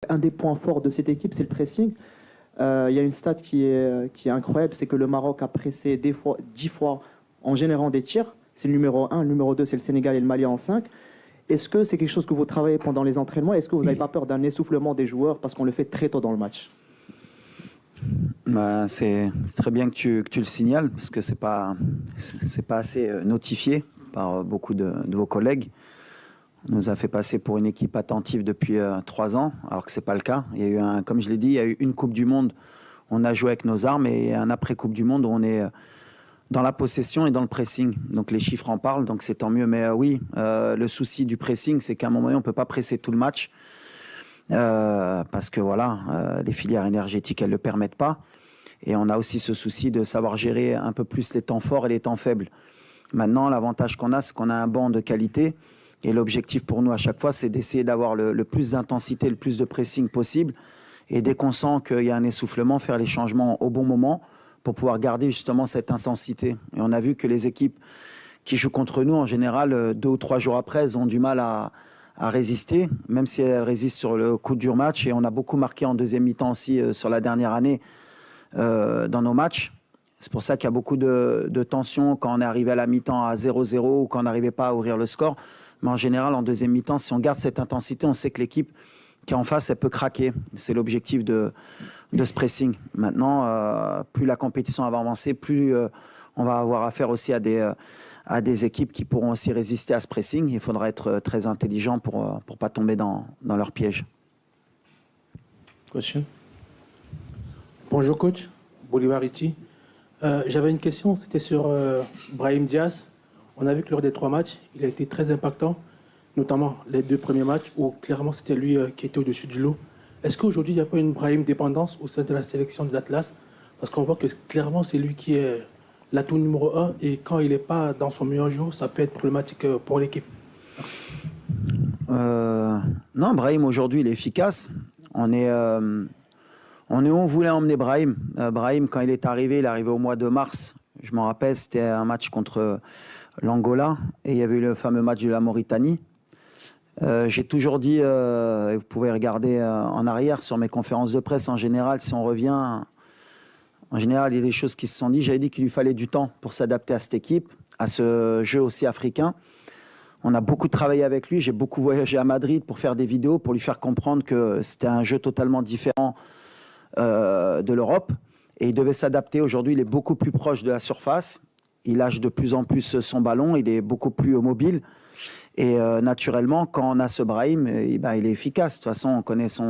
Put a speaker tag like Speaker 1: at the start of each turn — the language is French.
Speaker 1: Un des points forts de cette équipe, c'est le pressing. Il y a une stat qui est incroyable, c'est que le Maroc a pressé 10 fois en générant des tirs. C'est le numéro 1, le numéro 2, c'est le Sénégal et le Mali en 5. Est-ce que c'est quelque chose que vous travaillez pendant les entraînements? Est-ce que vous n'avez pas peur d'un essoufflement des joueurs parce qu'on le fait très tôt dans le match?
Speaker 2: Bah, c'est très bien que tu le signales parce que c'est pas assez notifié par beaucoup de vos collègues. On nous a fait passer pour une équipe attentive depuis 3 ans, alors que c'est pas le cas. Il y a eu comme je l'ai dit, il y a eu une Coupe du Monde, on a joué avec nos armes, et un après Coupe du Monde où on est dans la possession et dans le pressing. Donc les chiffres en parlent, donc c'est tant mieux. Mais oui, le souci du pressing, c'est qu'à un moment donné, on peut pas presser tout le match parce que voilà, les filières énergétiques, elles le permettent pas. Et on a aussi ce souci de savoir gérer un peu plus les temps forts et les temps faibles. Maintenant, l'avantage qu'on a, c'est qu'on a un banc de qualité. Et l'objectif pour nous à chaque fois, c'est d'essayer d'avoir le plus d'intensité, le plus de pressing possible. Et dès qu'on sent qu'il y a un essoufflement, faire les changements au bon moment pour pouvoir garder justement cette intensité. Et on a vu que les équipes qui jouent contre nous, en général, 2 ou 3 jours après, elles ont du mal à résister, même si elles résistent sur le coup dur match. Et on a beaucoup marqué en deuxième mi-temps aussi sur la dernière année dans nos matchs. C'est pour ça qu'il y a beaucoup de tension quand on est arrivé à la mi-temps à 0-0 ou quand on n'arrivait pas à ouvrir le score. Mais en général, en deuxième mi-temps, si on garde cette intensité, on sait que l'équipe qui est en face, elle peut craquer. C'est l'objectif de ce pressing. Maintenant, plus la compétition va avancer, plus on va avoir affaire aussi à des équipes qui pourront aussi résister à ce pressing. Il faudra être très intelligent pour ne pas tomber dans leur piège.
Speaker 3: Question. Bonjour coach, Bolivar Iti. J'avais une question, c'était sur Brahim Diaz. On a vu que lors des 3 matchs, il a été très impactant, notamment les 2 premiers matchs où clairement c'était lui qui était au-dessus du lot. Est-ce qu'aujourd'hui il n'y a pas une Brahim dépendance au sein de la sélection de l'Atlas? Parce qu'on voit que clairement c'est lui qui est l'atout numéro 1 et quand il n'est pas dans son meilleur jour, ça peut être problématique pour l'équipe. Merci.
Speaker 2: Non, Brahim aujourd'hui il est efficace. On est où on voulait emmener Brahim. Brahim, quand il est arrivé au mois de mars. Je m'en rappelle, c'était un match contre l'Angola et il y avait eu le fameux match de la Mauritanie. J'ai toujours dit, et vous pouvez regarder en arrière sur mes conférences de presse en général, si on revient, en général il y a des choses qui se sont dites. J'avais dit qu'il lui fallait du temps pour s'adapter à cette équipe, à ce jeu aussi africain. On a beaucoup travaillé avec lui, j'ai beaucoup voyagé à Madrid pour faire des vidéos, pour lui faire comprendre que c'était un jeu totalement différent de l'Europe. Et il devait s'adapter. Aujourd'hui, il est beaucoup plus proche de la surface. Il lâche de plus en plus son ballon. Il est beaucoup plus mobile. Et naturellement, quand on a ce Brahim, il est efficace. De toute façon, on connaît son